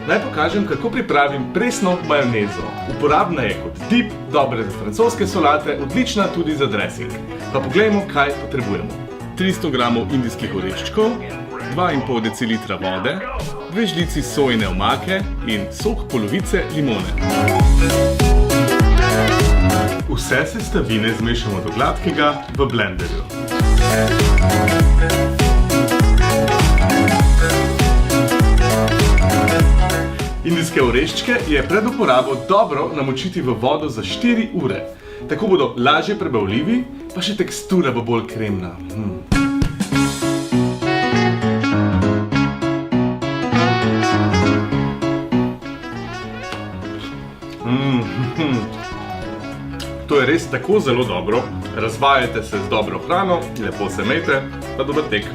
naj pokažem, kako pripravim presno majonezo. Uporabna je kot dip, dobra za francoske solate, odlična tudi za dressing. Pa poglejmo, kaj potrebujemo. 300 g indijskih oreščkov, 2,5 decilitra vode, 2 žlici sojine omake in sok polovice limone. Vse sestavine zmešamo do gladkega v blenderju. Indijske oreščke je pred uporabo dobro namočiti v vodo za 4 ure. Tako bodo lažje prebavljivi, pa še tekstura bo bolj kremna. To je res tako zelo dobro. Razvajajte se z dobro hrano, lepo se imejte, pa dober tek.